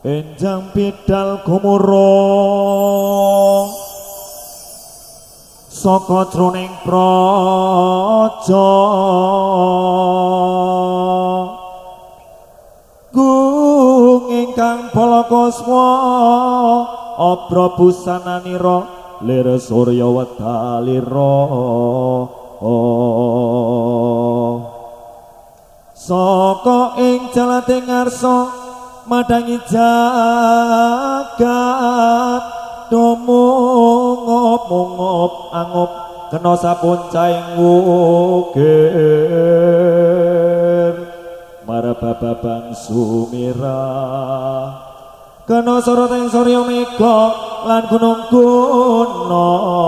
enjang bidal gumurung saka jroning praja gung ingkang balakaswa abra busananira lir surya wedalira saka ing jalate ngarsa madangi jagat domungop-mungop angop kena sapuncaing wugir marababang sumirah kena soroting surya mega lan gunung-gunung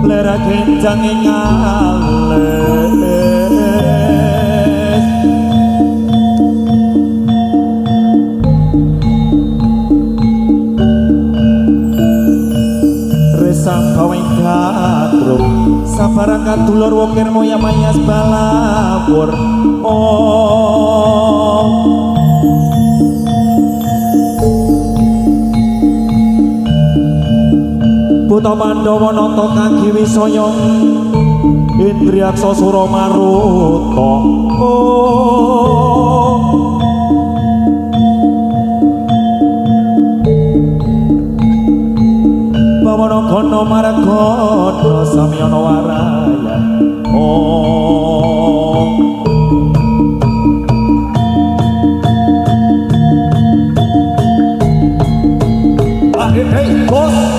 lera kencang ngales resam kawing katrum sabarang kadulur wokir moya mayas balapur Buta Pandhawa nata kaki wisaya Indriyaksa Suramaruta Bawana Gana Maragana Samyana Waraya Hey, bos.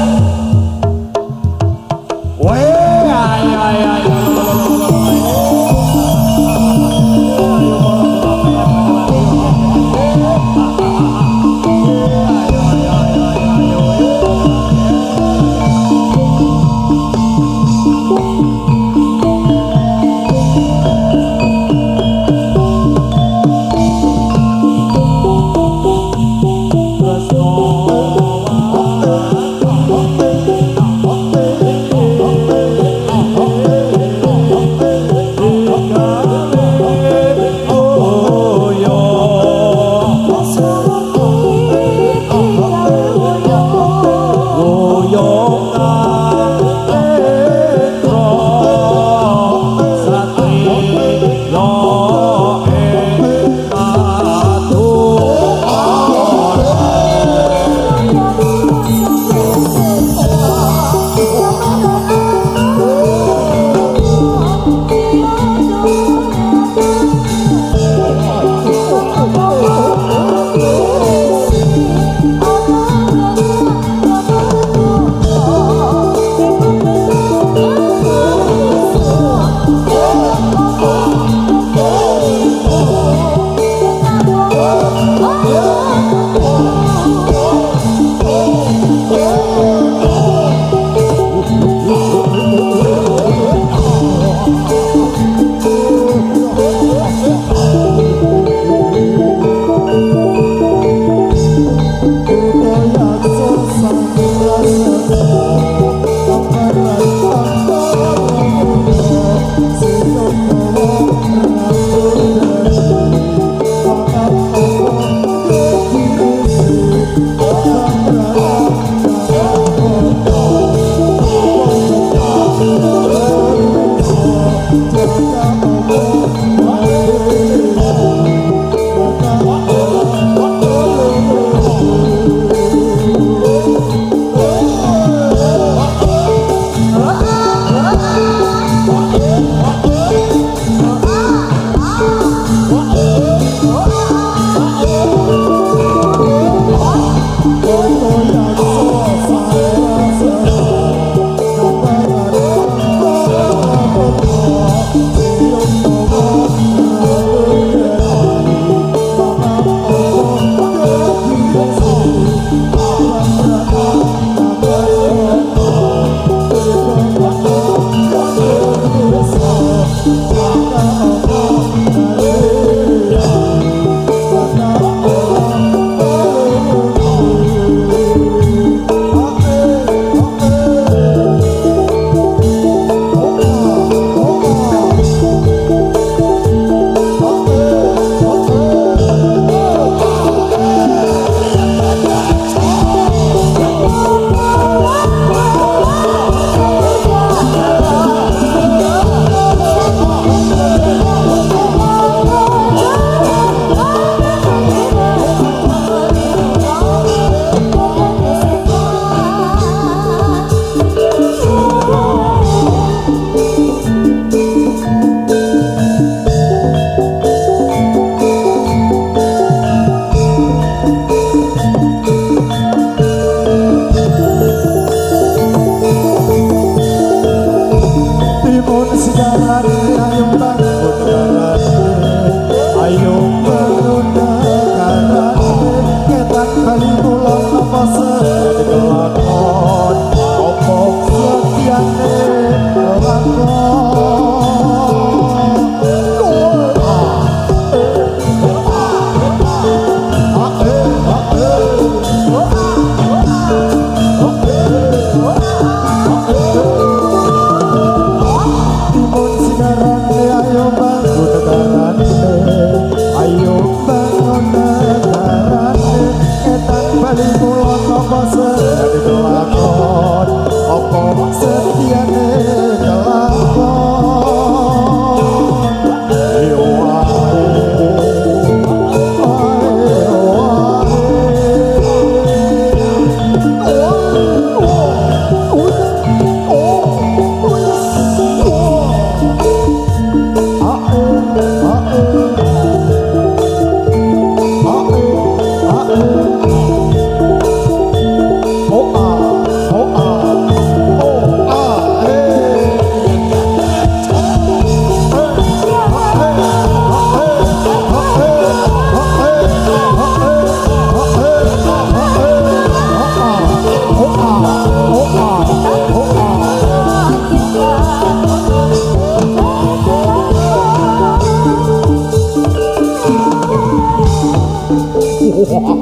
Katon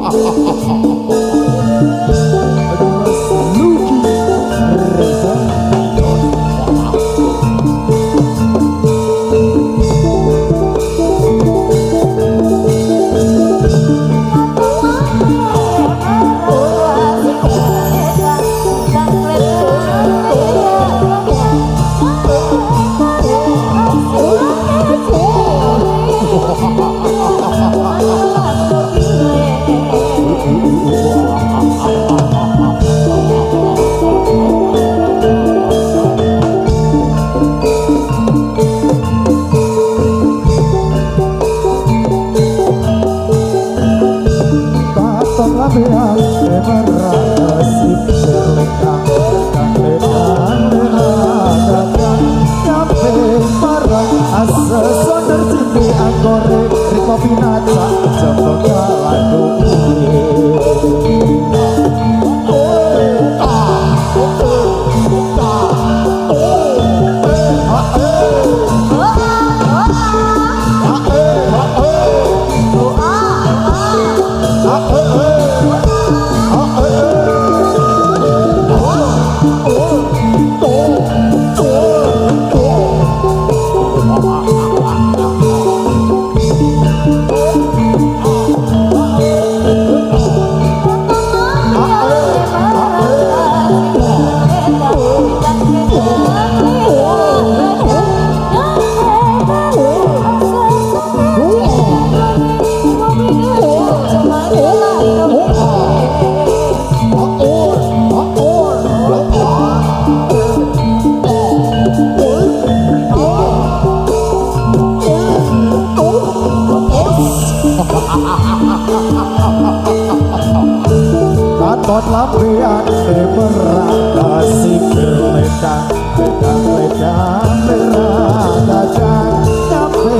lampian berada sikir ledang ledang merah gajah nyampe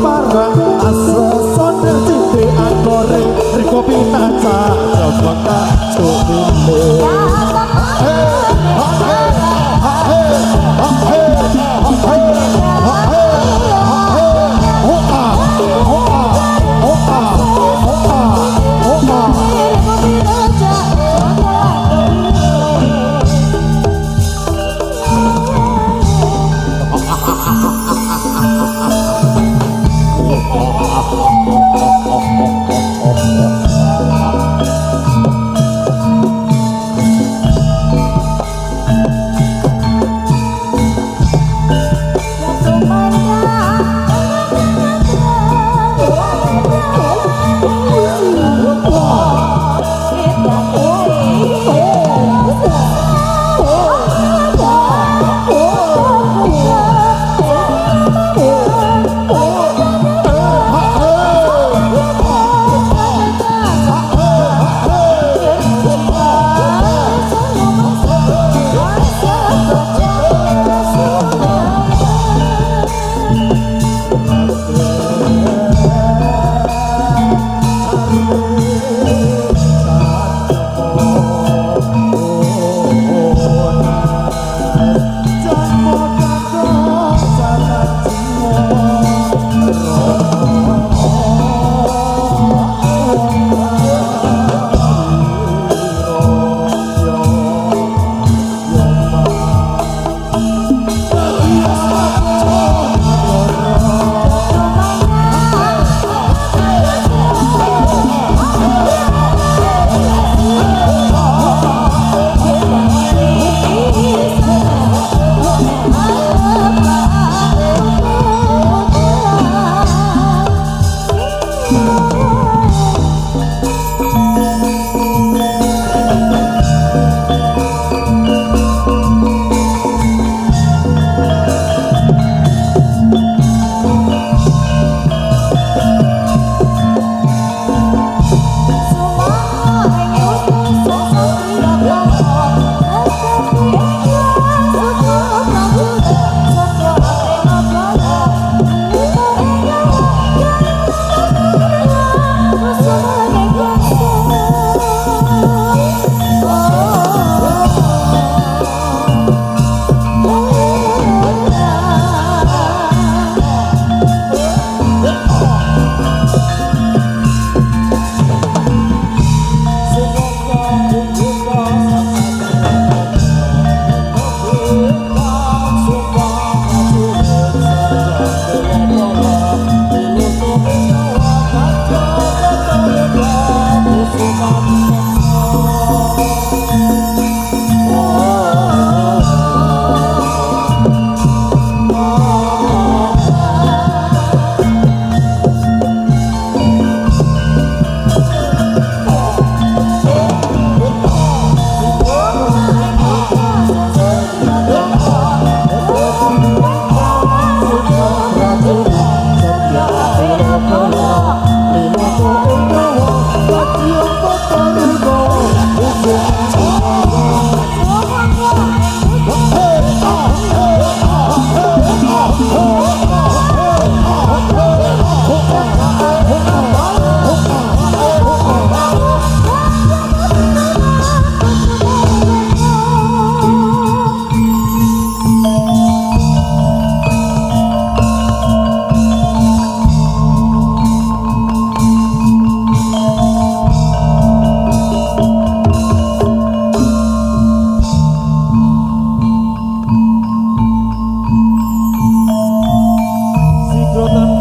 barang asa sonder citi anggore riko pinaca coba cumile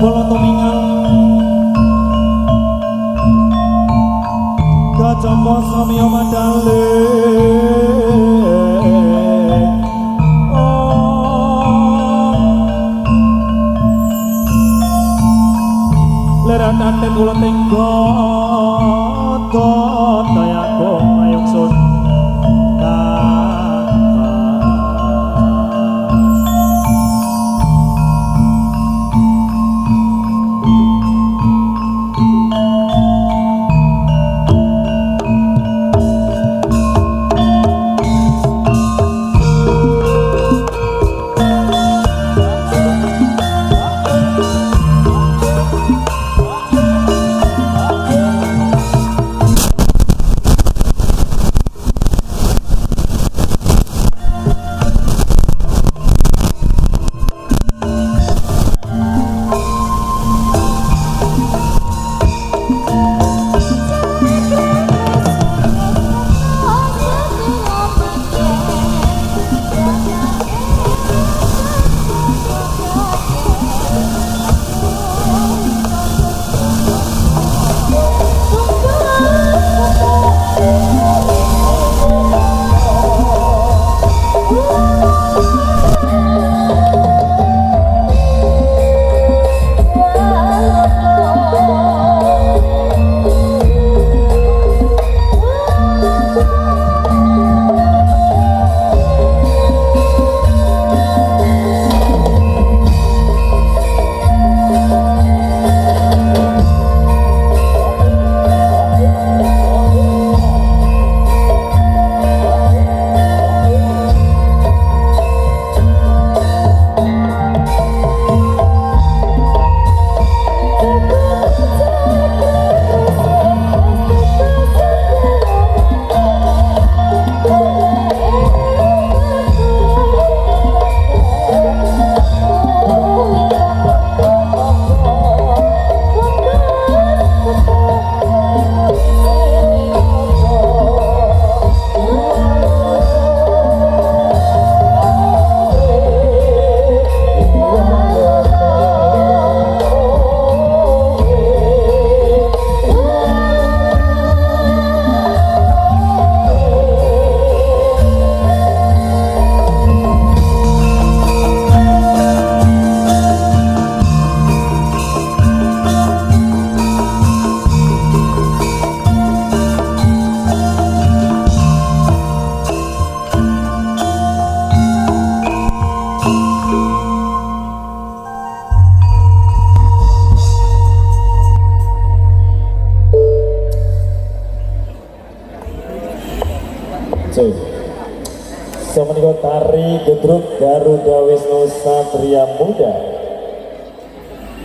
bolo tumingan kacampa samya mandale leran ate kula tenggo dayaku mayung sun Semenika tari gedruk Garuda Wisnu Satria Muda.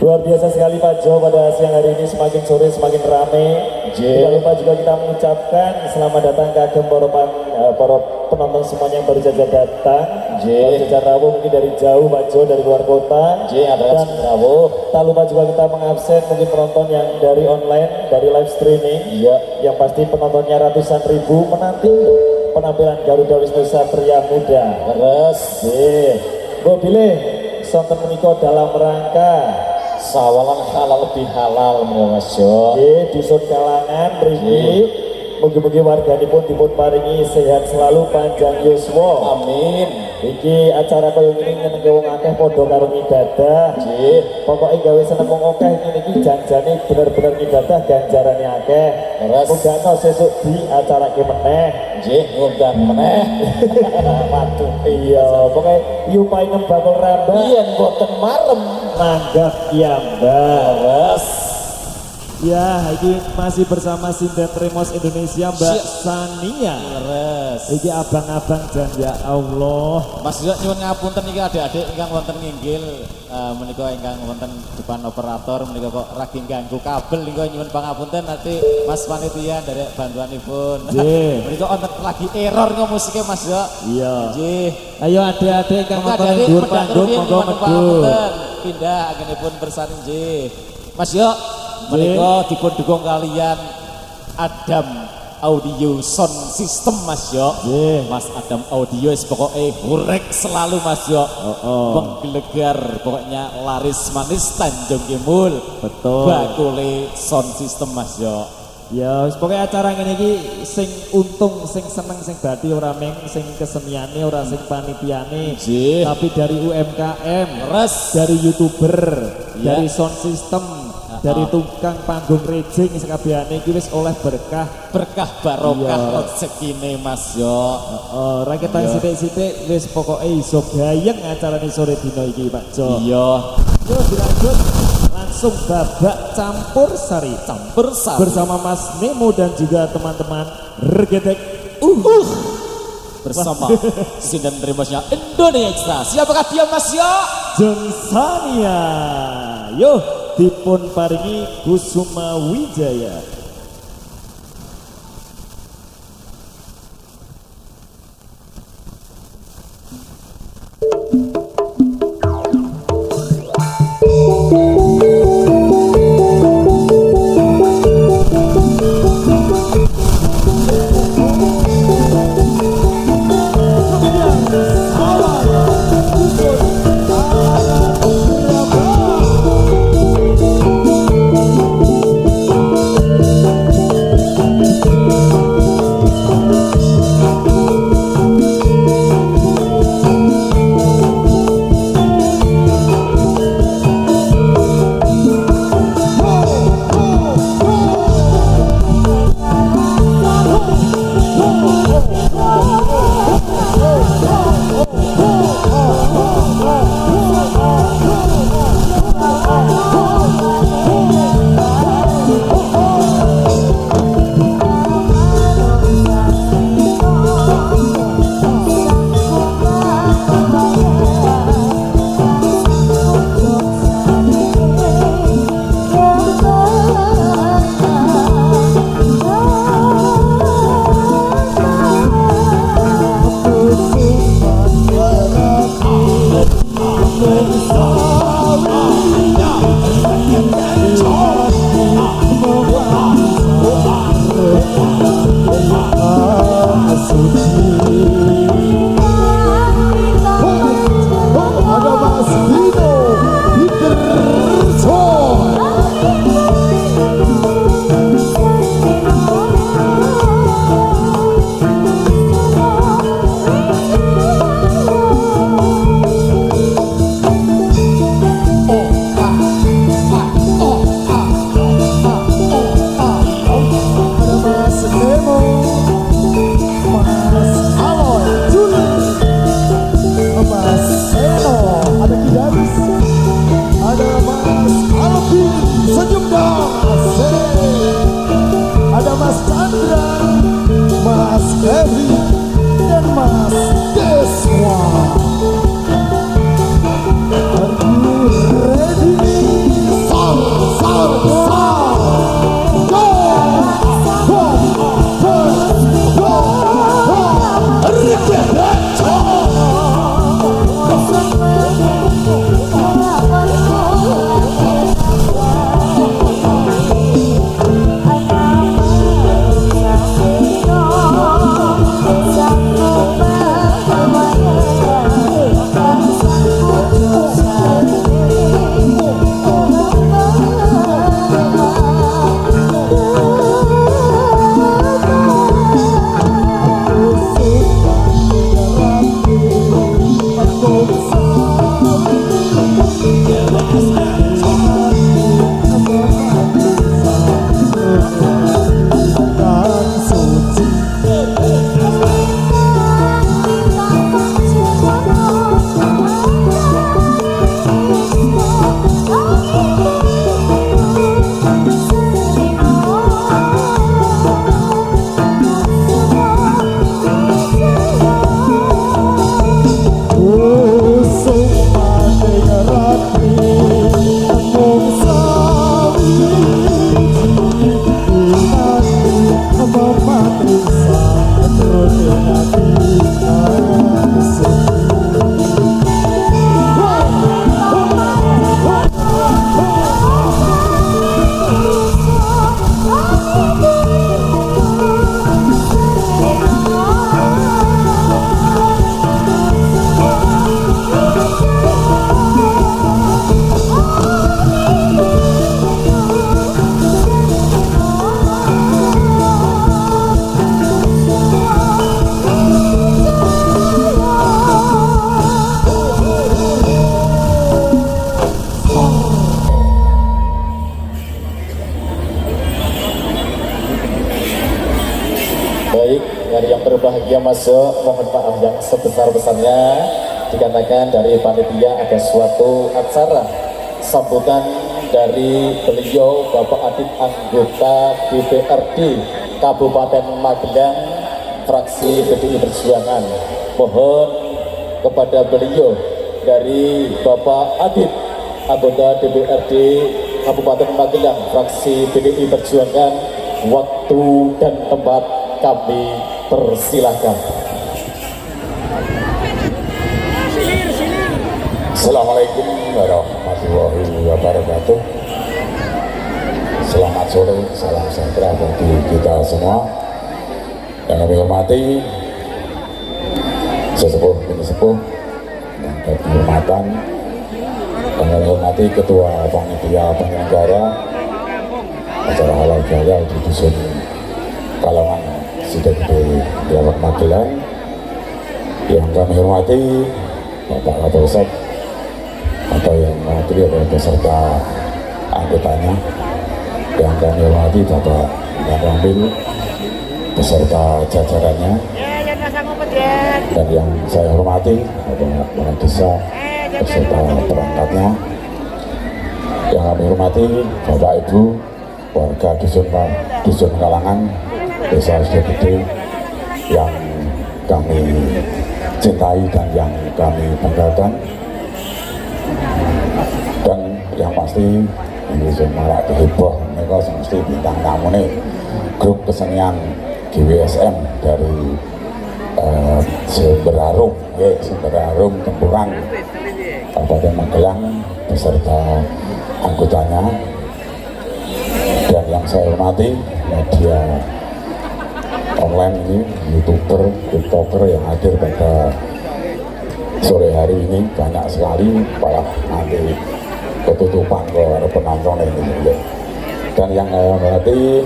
Luar biasa sekali Pak Jo pada siang hari ini, semakin sore semakin rame. Tidak lupa juga kita mengucapkan selamat datang kagem para penonton semuanya yang baru saja datang. Baru saja rawuh mungkin dari jauh Pak Jo, dari luar kota. Dan tak lupa juga kita mengabsen mungkin penonton yang dari online, dari live streaming. Yang pasti penontonnya ratusan ribu menanti penampilan Garuda Wisnu Satria Muda. Bu pilih sonten menika dalam rangka sawalan halal lebih halal Mas Jo. Dusun Kalangan mriki mugi-mugi warganipun dipun paringi sehat selalu, panjang yuswa. Amin. Iki acara kaya ngene nyenengke wong akeh padha karo ibadah. Pokoke gawe seneng wong akeh ngene iki janjane bener-bener ibadah, ganjarane akeh. Muga sesuk di acarake meneh. Nggih, ngundang meneh. Waduh, iya, pokoke yupai ngembakul rambah. Yen boten marem Nanggap kiambak. Res. Ya, ini masih bersama Sindet Remos Indonesia Mbak Sania. Iki abang-abang dan ya Allah. Mas Jo nyuwun ngapunten iki adik-adik ingkang wonten nginggil menika ingkang wonten depan operator menika kok ragi ganggu kabel niku nyuwun pangapunten nanti Mas panitia dari bantuanipun. Menika wonten lagi error kok musiknya Mas Jo. Iya. Nggih. Ayo adik-adik kang Monggo wonten adik-adik dhuwur medhak panggung rumiyin monggo nyuwun medhur. pangapunten. Pindah agenipun bersani nggih. Mas Jo menika dipun dukung kalian Adam audio sound system Mas yo. Yeah. Mas Adam Audio pokoknya hurek selalu Mas yo. Menggelegar pokoknya laris manis Tanjung Kimul. Betul. Bakule sound system Mas yo. Ya, pokoknya acara ngene iki sing untung, sing seneng, sing bati ora meng, sing keseniane ora sing panitiane, Nggih. tapi dari UMKM, Res. dari YouTuber, Ya. dari sound system, dari tukang panggung rejing sekabehane iki wis oleh berkah. Berkah barokah Iya. rezekine Mas yo. Ora kita Iya. sithik-sithik wis pokoke iso gayeng acarane sore dina iki Pak Jo. Iya, Yo dilanjut langsung babak campur sari bersama bersama Mas Nemo dan juga teman-teman Regetek. bersama sinden remasnya Indonesia. Siapakah dia Mas yo? Jonsania. Yo dipun paringi Kusuma Wijaya. yang masuk mohon maaf yang sebesar-besarnya, dikarenakan dari panitia ada suatu acara sambutan dari beliau Bapak Adit anggota DPRD Kabupaten Magelang fraksi PDI Perjuangan. Mohon kepada beliau dari Bapak Adit anggota DPRD Kabupaten Magelang fraksi PDI Perjuangan, waktu dan tempat kami persilahkan. Assalamualaikum warahmatullahi wabarakatuh. Selamat sore, salam sejahtera bagi kita semua. Yang kami hormati sesepuh bini sepuh yang kehormatan, yang kami hormati Ketua Panitia Penyelenggara acara halal bihalal di Dusun Kalangan Sidegede Dawak Magelang, yang kami hormati Bapak Kapolsek atau yang mewakili beserta anggotanya, yang kami hormati Bapak Rambil beserta jajarannya, dan yang saya hormati Bapak Kepala Desa beserta perangkatnya, yang kami hormati Bapak Ibu warga Dusun Kalangan Desa Sidegede yang kami cintai dan yang kami banggakan, dan yang pasti ini semua heboh mereka mesti bintang tamu nih grup kesenian GWSM dari Sumber Harum Tempuran Kabupaten Magelang beserta anggotanya, dan yang saya hormati media online ini, YouTuber, TikToker yang hadir pada sore hari ini banyak sekali, malah nanti ketutupan ke penonton ini. Dan yang saya hormati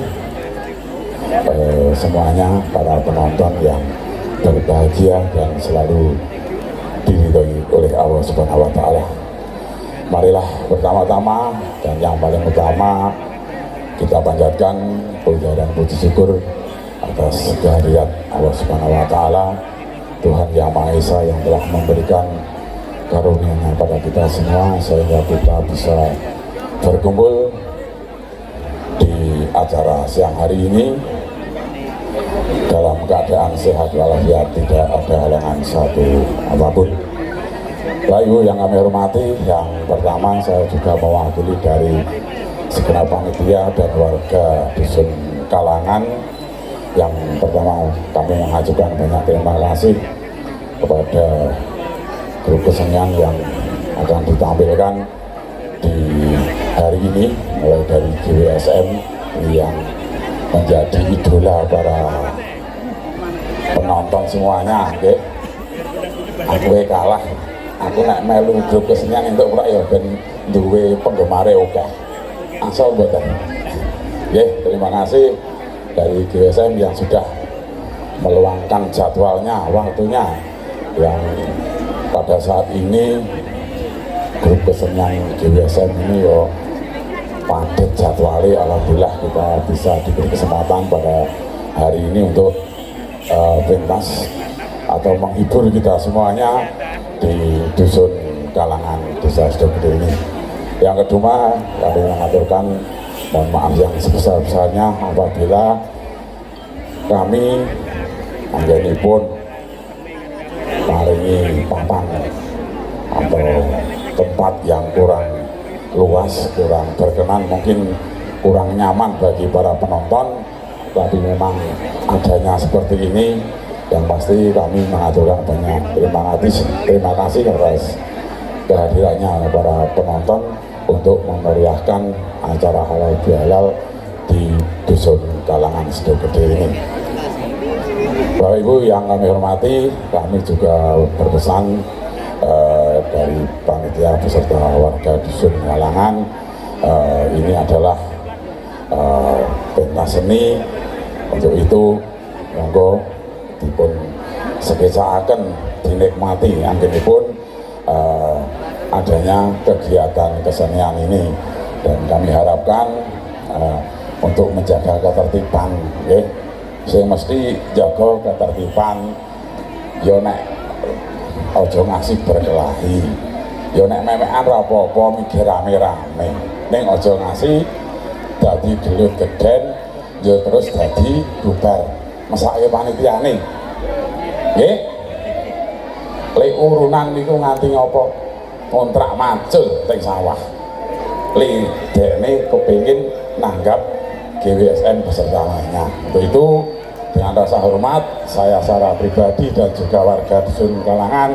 semuanya para penonton yang berbahagia dan selalu diridhoi oleh Allah Subhanahu wa Ta'ala. Marilah pertama-tama dan yang paling utama kita panjatkan puja dan puji syukur atas kehadirat Allah Subhanahu wa Ta'ala, Tuhan Yang Maha Esa yang telah memberikan karunia-Nya pada kita semua sehingga kita bisa berkumpul di acara siang hari ini dalam keadaan sehat walafiat, tidak ada halangan satu apapun. Bayu yang kami hormati, yang pertama saya juga mewakili dari segenap panitia dan warga Dusun Kalangan. Yang pertama kami mengajukan banyak terima kasih kepada grup kesenian yang akan ditampilkan di hari ini, mulai dari GWSM yang menjadi idola para penonton semuanya. Aku kalah, aku nak melu grup kesenian untuk ya ben duwe penggemare oke. Asal mboten. Terima kasih dari GWSM yang sudah meluangkan jadwalnya, waktunya, yang pada saat ini grup kesenian GWSM ini padat jadwalnya. Alhamdulillah kita bisa diberi kesempatan pada hari ini untuk pentas atau menghibur kita semuanya di Dusun Kalangan Desa Sidegede ini. Yang kedua, kami mengaturkan mohon maaf yang sebesar-besarnya apabila kami anggenipun maringi papan atau tempat yang kurang luas, kurang berkenan, mungkin kurang nyaman bagi para penonton, tapi memang adanya seperti ini yang pasti kami mengaturkan banyak terima kasih atas kehadirannya para penonton untuk memeriahkan acara halal bihalal di Dusun Kalangan Sidegede ini. Bapak Ibu yang kami hormati, kami juga berpesan dari panitia beserta warga Dusun Kalangan, ini adalah pentas seni. Untuk itu monggo dipun sekecaaken dinikmati anggenipun adanya kegiatan kesenian ini, dan kami harapkan untuk menjaga ketertiban sing mesti jaga ketertiban, yo nek aja ngasih berkelahi, yo nek memekan ra apa-apa mikir rame-rame, ning aja ngasih dadi gelut geden, yo terus dadi bubar mesake panitiane. Nggih. Lek urunan niku nganti ngopo kontrak macul teng sawah. Li dekne kepengin nanggap GWSN beserta lainnya. Untuk itu dengan rasa hormat saya secara pribadi dan juga warga dusun Kalangan,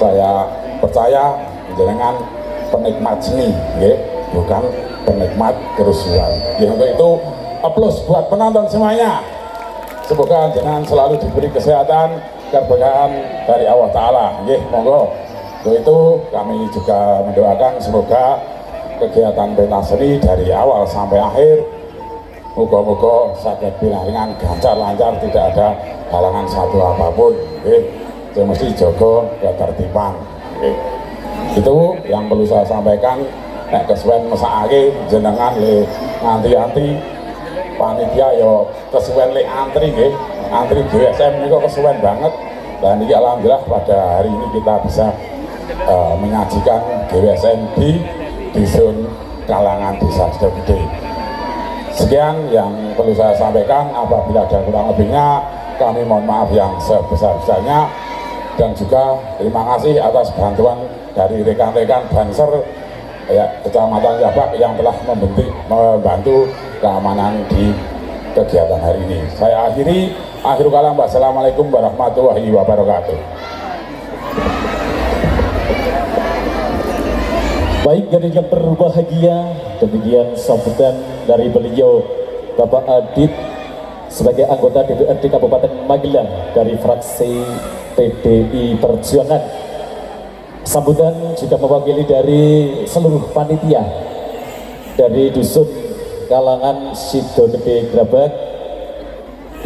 saya percaya jenengan penikmat seni, ya, bukan penikmat kerusuhan. Ya, untuk itu aplaus buat penonton semuanya. Semoga jenengan selalu diberi kesehatan, keberkahan dari Allah Ta'ala. Ya, monggo. Untuk itu kami juga mendoakan semoga kegiatan pentas seni dari awal sampai akhir moga-moga sakit pinaringan lancar, tidak ada halangan satu apapun. Saya mesti jaga ketertiban. Itu yang perlu saya sampaikan. Nek kesuwen mesakake jenengan le nganti-anti panitia yo kesuwen le antri nggih. Antri GWSN niku kesuwen banget. Dan ini alhamdulillah pada hari ini kita bisa menyajikan GWSN di dusun Kalangan Desa Sidogede. Sekian yang perlu saya sampaikan. Apabila ada kurang lebihnya kami mohon maaf yang sebesar-besarnya, dan juga terima kasih atas bantuan dari rekan-rekan Banser ya, Kecamatan Jabak yang telah membantu keamanan di kegiatan hari ini. Saya akhiri, akhirul kalam, wassalamualaikum warahmatullahi wabarakatuh. Baik, gadis yang berbahagia, demikian sambutan dari beliau Bapak Adit sebagai anggota DPRD Kabupaten Magelang dari fraksi PDI Perjuangan. Sambutan juga mewakili dari seluruh panitia dari dusun Kalangan Sidogede Grabak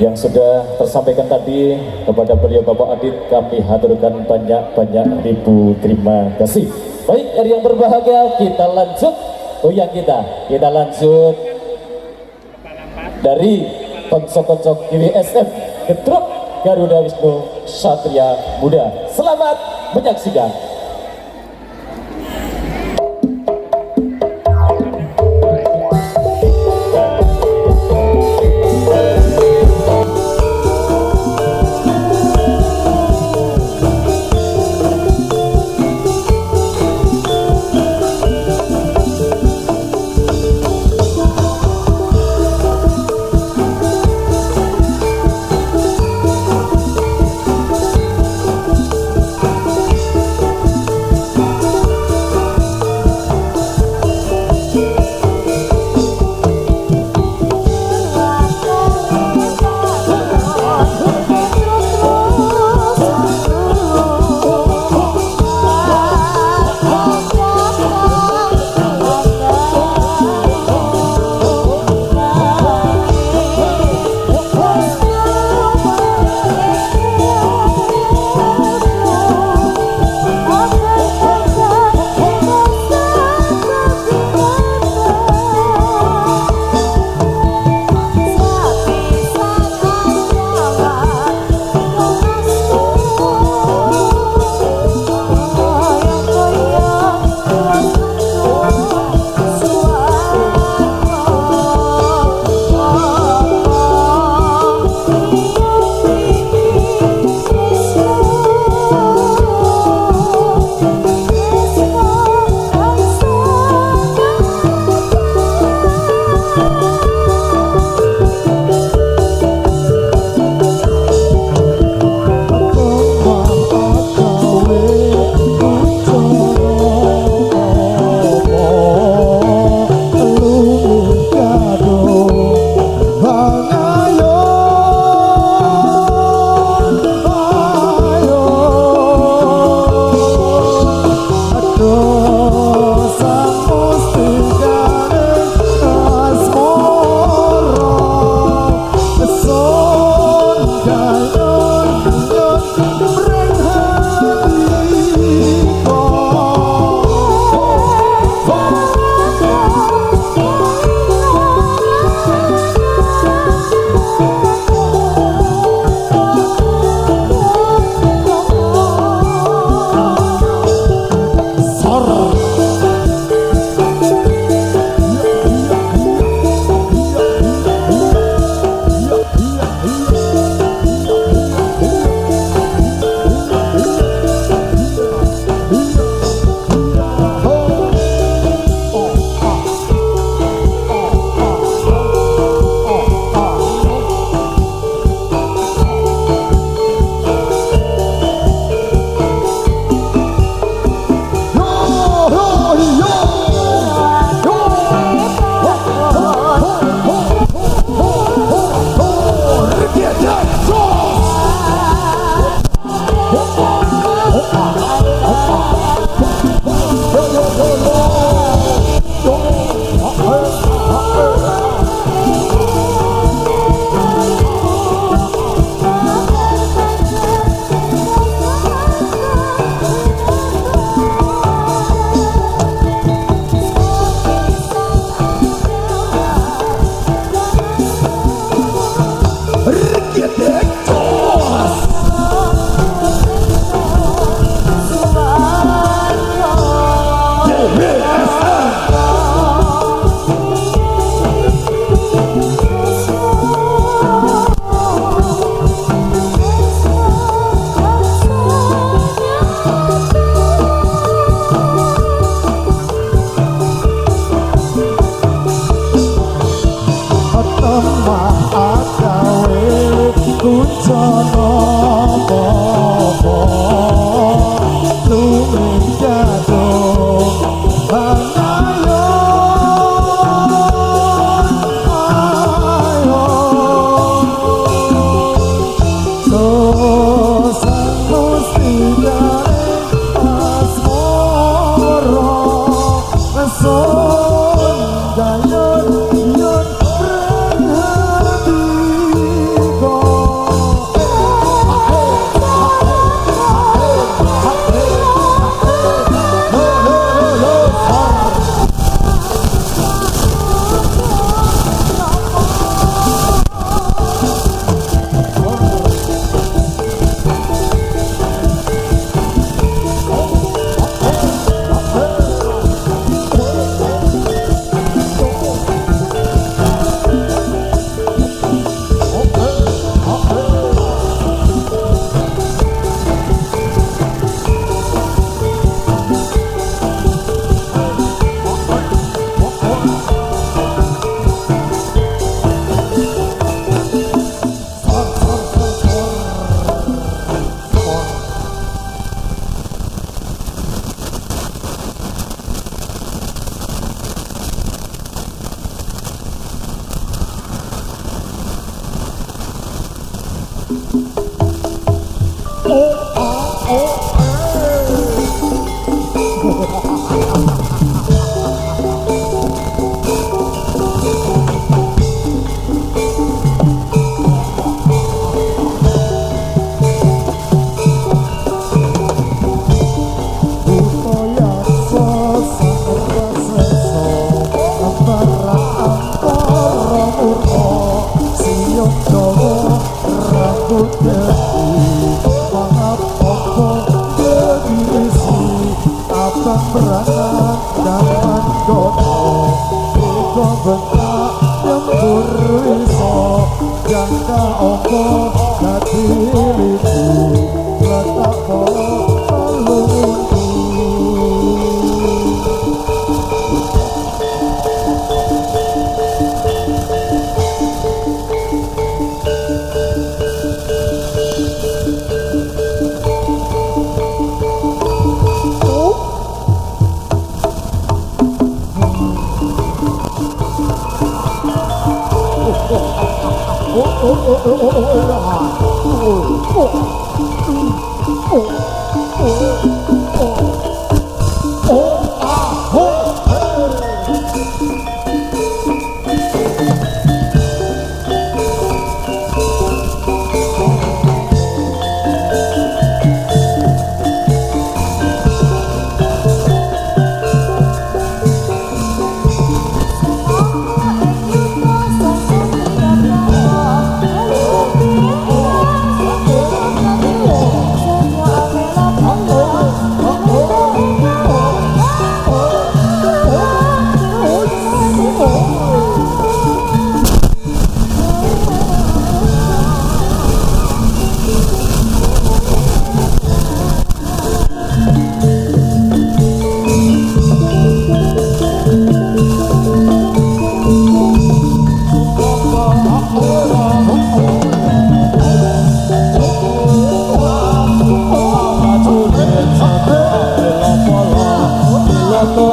yang sudah tersampaikan tadi. Kepada beliau Bapak Adit kami haturkan banyak-banyak ribu terima kasih. Baik, hari yang berbahagia, kita lanjut goyang kita lanjut dari konsok-konsok GWSN Gedruk Garuda Wisnu Satria Muda. Selamat menyaksikan.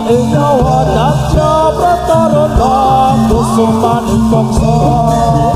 Inyawa dan jabra taruna kusuman bangsa